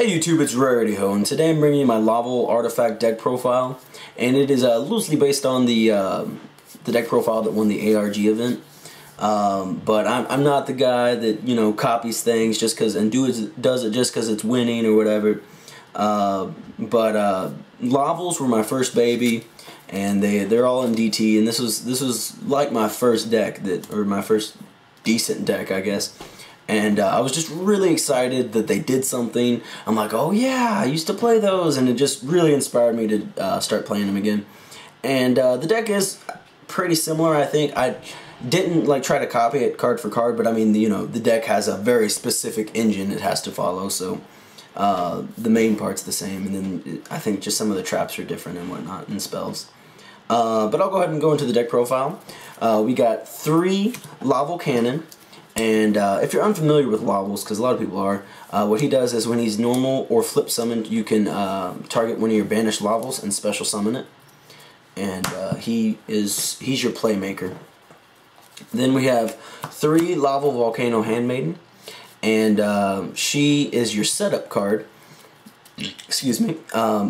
Hey YouTube, it's Rarityho, and today I'm bringing you my Laval artifact deck profile, and it is loosely based on the deck profile that won the ARG event. But I'm not the guy that copies things just because does it just because it's winning or whatever. Lavals were my first baby, and they're all in DT, and this was like my first deck my first decent deck, I guess. And I was just really excited that they did something. I'm like, oh yeah, I used to play those, and it just really inspired me to start playing them again. And the deck is pretty similar, I think. I didn't try to copy it card for card, but I mean, the deck has a very specific engine it has to follow, so the main part's the same, and then I think just some of the traps are different and whatnot, and spells. But I'll go ahead and go into the deck profile. We got 3 Laval Cannon. And if you're unfamiliar with Lavals, because a lot of people are, what he does is when he's normal or flip summoned, you can target one of your banished Lavals and special summon it. And he's your playmaker. Then we have 3 Laval Volcano Handmaiden, and she is your setup card. Excuse me.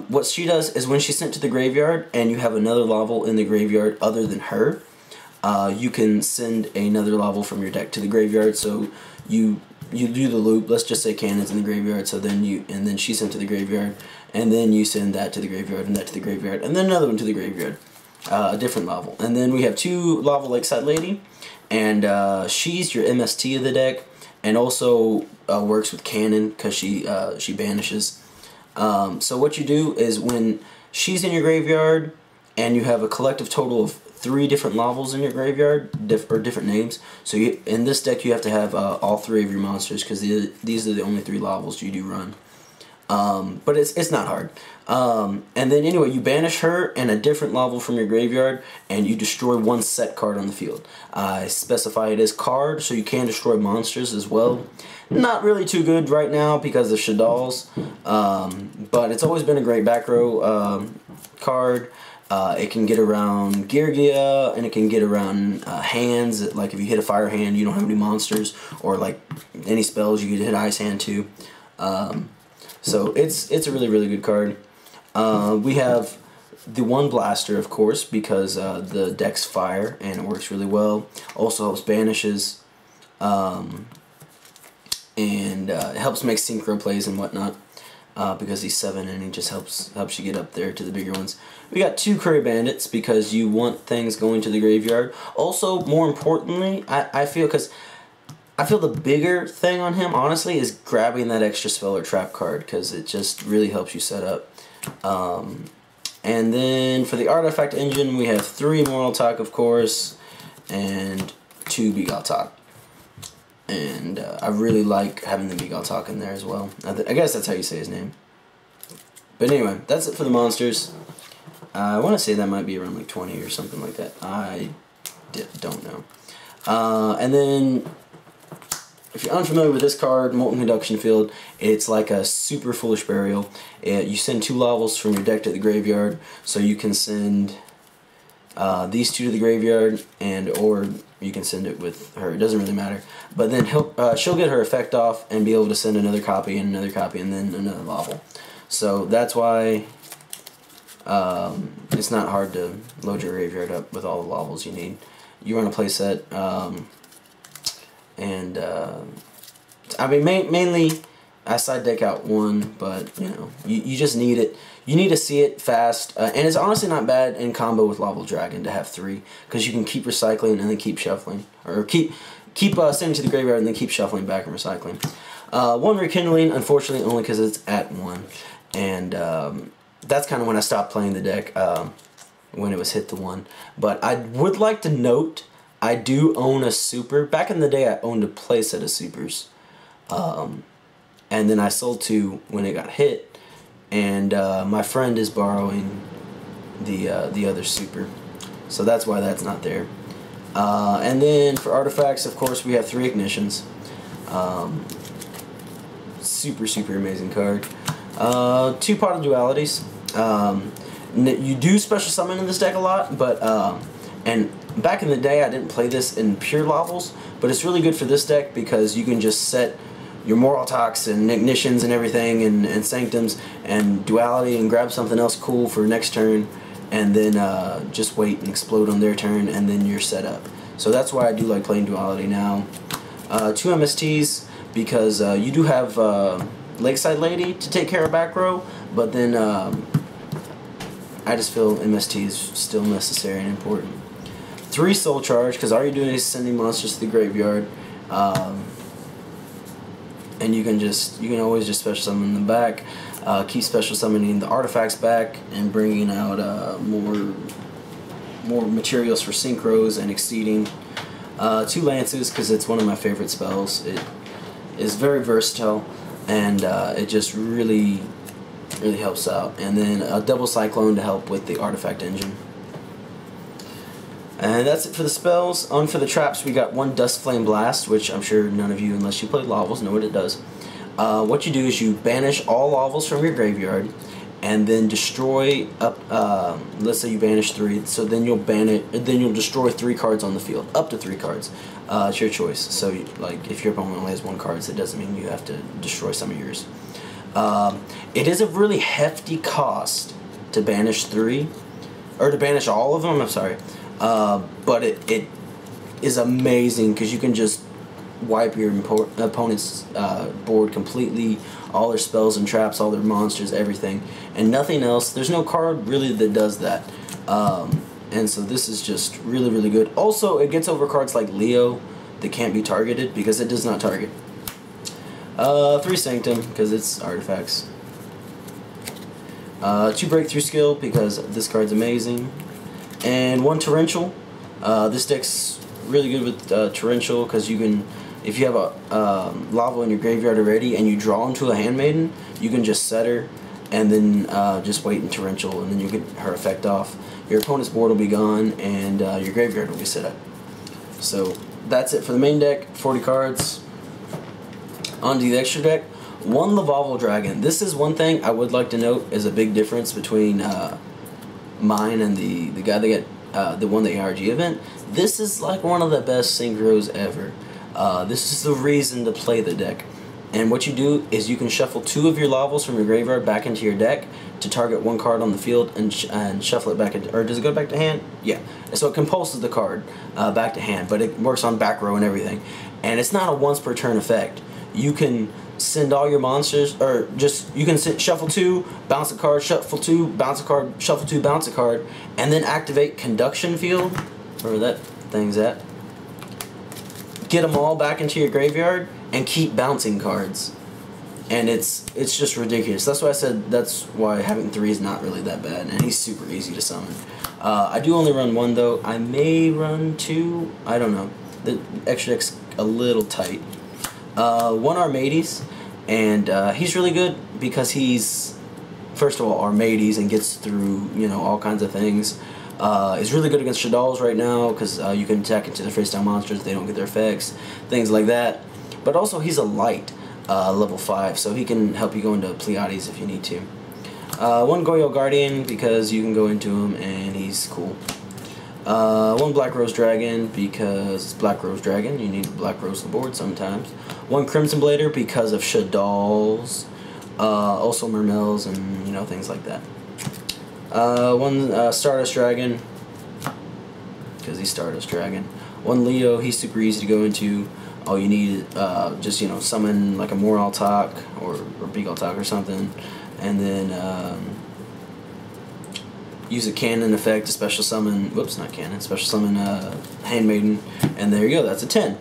What she does is when she's sent to the graveyard and you have another Laval in the graveyard other than her, you can send another Laval from your deck to the graveyard. So you do the loop. Let's just say Cannon's in the graveyard. So then she's sent to the graveyard, and then you send that to the graveyard and that to the graveyard, and then another one to the graveyard, a different Laval. And then we have 2 Laval Lakeside Lady, and she's your MST of the deck, and also works with Cannon because she banishes. So what you do is when she's in your graveyard and you have a collective total of 3 different Lavals in your graveyard, or different names. So in this deck you have to have all 3 of your monsters, because these are the only 3 Lavals you do run. But it's not hard. And then anyway, you banish her and a different Laval from your graveyard, and you destroy 1 set card on the field. I specify it as card, so you can destroy monsters as well. Not really too good right now because of Shadal's, but it's always been a great back row card. It can get around Geargia, and it can get around hands. Like if you hit a fire hand, you don't have any monsters, or like any spells, you could hit ice hand too. So it's a really good card. We have the 1 blaster, of course, because the deck's fire and it works really well. Also helps banishes, and it helps make synchro plays and whatnot. Because he's 7 and he just helps you get up there to the bigger ones. We got 2 Curry Bandits because you want things going to the graveyard. Also, more importantly, I feel the bigger thing on him, honestly, is grabbing that extra spell or trap card, because it just really helps you set up. And then for the artifact engine, we have 3 Moral Talk, of course, and 2 Bigaltok. And I really like having the Bigaltok in there as well. I guess that's how you say his name. But anyway, that's it for the monsters. I want to say that might be around like 20 or something like that. I don't know. And then, if you're unfamiliar with this card, Molten Conduction Field, it's like a super foolish burial. You send 2 Lavals from your deck to the graveyard, so you can send these 2 to the graveyard, or you can send it with her. It doesn't really matter. But then she'll get her effect off and be able to send another copy and another copy and then another Laval. So that's why it's not hard to load your graveyard up with all the Lavals you need. You run a playset, I mean mainly I side deck out 1, but you just need it. You need to see it fast, and it's honestly not bad in combo with Laval Dragon to have 3, because you can keep recycling and then keep shuffling, or keep sending to the graveyard and then keep shuffling back and recycling. 1 Rekindling, unfortunately, only because it's at 1, and that's kind of when I stopped playing the deck, when it was hit to 1. But I would like to note, I do own a super. Back in the day, I owned a playset of supers, and then I sold 2 when it got hit. And my friend is borrowing the other super, so that's why that's not there. And then for artifacts, of course, we have 3 Ignitions. Super amazing card. 2 Pot of Dualities. You do special summon in this deck a lot, but and back in the day I didn't play this in pure Lavals, but it's really good for this deck because you can just set your Moraltox and Ignitions and everything, and Sanctums and Duality, and grab something else cool for next turn, and then just wait and explode on their turn, and then you're set up. So that's why I do like playing Duality now. 2 MSTs, because you do have Lakeside Lady to take care of back row, but then I just feel MST is still necessary and important. 3 Soul Charge, because all you're doing is sending monsters to the graveyard, and you can always just special summon in the back, keep special summoning the artifacts back, and bringing out more materials for synchros and exceeding. 2 Lances, because it's one of my favorite spells. It is very versatile, and it just really helps out. And then a double Cyclone to help with the artifact engine. And that's it for the spells. On for the traps, we got 1 Dust Flame Blast, which I'm sure none of you, unless you play Lavals, know what it does. What you do is you banish all Lavals from your graveyard, and then destroy up. Let's say you banish 3, so then you'll destroy 3 cards on the field, up to 3 cards. It's your choice. So, like, if your opponent only has 1 card, so it doesn't mean you have to destroy some of yours. It is a really hefty cost to banish 3, or to banish all of them. I'm sorry, but it is amazing because you can just wipe your opponent's board completely, all their spells and traps, all their monsters, everything, and nothing else. There's no card really that does that, and so this is just really good. Also, it gets over cards like Leo that can't be targeted because it does not target. 3 Sanctum, because it's artifacts. 2 Breakthrough Skill, because this card's amazing. And 1 Torrential. This deck's really good with Torrential, because you can, if you have a Lava in your graveyard already and you draw into a Handmaiden, you can just set her and then just wait in Torrential, and then you get her effect off. Your opponent's board will be gone, and your graveyard will be set up. So that's it for the main deck. 40 cards. On to the extra deck. 1 Laval Dragon. This is one thing I would like to note is a big difference between mine and the guy that won the ARG event. This is like one of the best synchros ever. This is the reason to play the deck. And what you do is you can shuffle 2 of your Lavals from your graveyard back into your deck to target 1 card on the field and shuffle it back into, or does it go back to hand? Yeah. So it compulses the card back to hand, but it works on back row and everything. And it's not a once per turn effect. You can send all your monsters, or just, you can shuffle 2, bounce a card, shuffle 2, bounce a card, shuffle 2, bounce a card, and then activate Conduction Field, wherever that thing's at. Get them all back into your graveyard and keep bouncing cards. And it's just ridiculous. That's why I said that's why having 3 is not really that bad, and he's super easy to summon. I do only run 1 though. I may run 2. I don't know. The extra deck's a little tight. 1 Armades, and he's really good because he's, first of all, Armades and gets through, you know, all kinds of things. He's really good against Shaddolls right now because you can attack into the face-down monsters, they don't get their effects, things like that. But also he's a light, level 5, so he can help you go into Pleiades if you need to. 1 Goyo Guardian, because you can go into him and he's cool. 1 Black Rose Dragon, because it's Black Rose Dragon, you need Black Rose on the board sometimes. 1 Crimson Blader, because of Shaddolls, also Mermels, and, you know, things like that. 1 Stardust Dragon, because he's Stardust Dragon. 1 Leo, he's super easy to go into. All you need is just, you know, summon like a Moraltox or Beagaltox or something, and then use a cannon effect to special summon, whoops, not cannon, special summon Handmaiden, and there you go, that's a 10.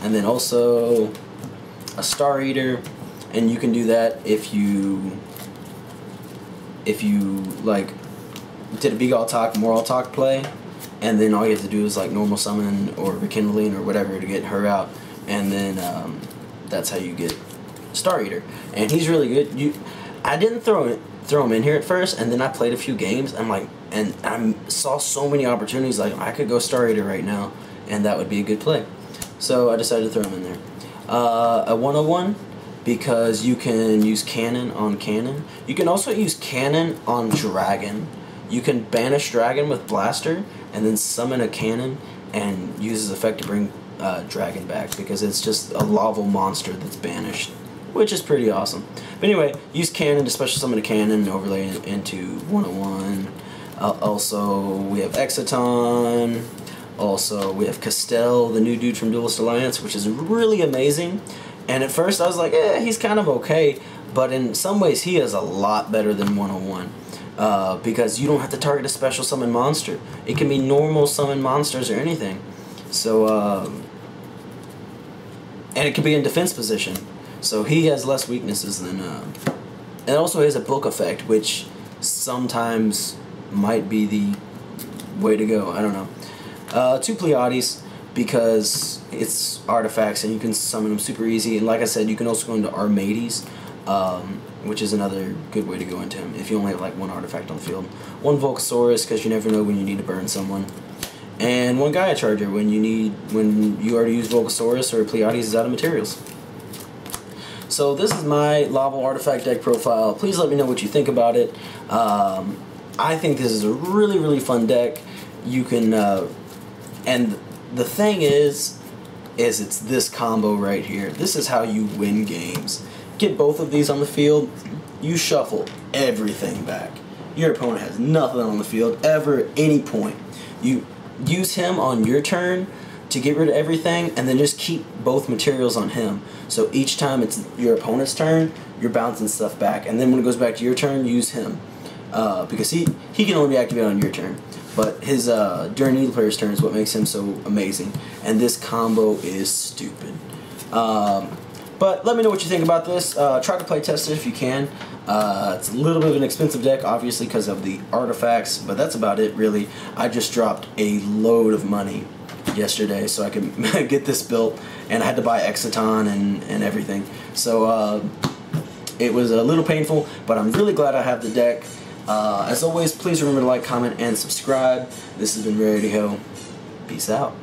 And then also a Star Eater, and you can do that if you like did a Beagaltox, Moraltox play, and then all you have to do is like normal summon or rekindling or whatever to get her out, and then that's how you get Star Eater. And he's really good. I didn't throw him in here at first, and then I played a few games. And I saw so many opportunities. Like, I could go Star Eater right now, and that would be a good play. So I decided to throw him in there. A 101, because you can use Cannon on Cannon. You can also use Cannon on Dragon. You can banish Dragon with Blaster, and then summon a Cannon, and use his effect to bring dragon back, because it's just a Laval monster that's banished, which is pretty awesome. But anyway, use cannon to special summon a cannon and overlay it into 101. Also, we have Exciton. Also, we have Castell, the new dude from Duelist Alliance, which is really amazing. And at first I was like, he's kind of okay. But in some ways, he is a lot better than 101. Because you don't have to target a special summon monster. It can be normal summon monsters or anything. So, and it can be in defense position. So he has less weaknesses than... and also he has a book effect, which sometimes might be the way to go. I don't know. 2 Pleiades, because it's artifacts and you can summon them super easy. And like I said, you can also go into Armades, which is another good way to go into him if you only have like 1 artifact on the field. 1 Volcasaurus, because you never know when you need to burn someone. And 1 Gaia Charger when you already use Volcasaurus or Pleiades is out of materials. So this is my Laval artifact deck profile. Please let me know what you think about it. I think this is a really, really fun deck. You can, and the thing is it's this combo right here. This is how you win games. Get both of these on the field, you shuffle everything back. Your opponent has nothing on the field ever at any point. You use him on your turn to get rid of everything, and then just keep both materials on him. So each time it's your opponent's turn, you're bouncing stuff back, and then when it goes back to your turn, use him. Because he can only be activated on your turn. But his during either player's turn is what makes him so amazing. And this combo is stupid. But let me know what you think about this. Try to play test it if you can. It's a little bit of an expensive deck, obviously, because of the artifacts. But that's about it, really. I just dropped a load of money yesterday so I could get this built. And I had to buy Exciton and everything. So it was a little painful, but I'm really glad I have the deck. As always, please remember to like, comment, and subscribe. This has been Radio. Peace out.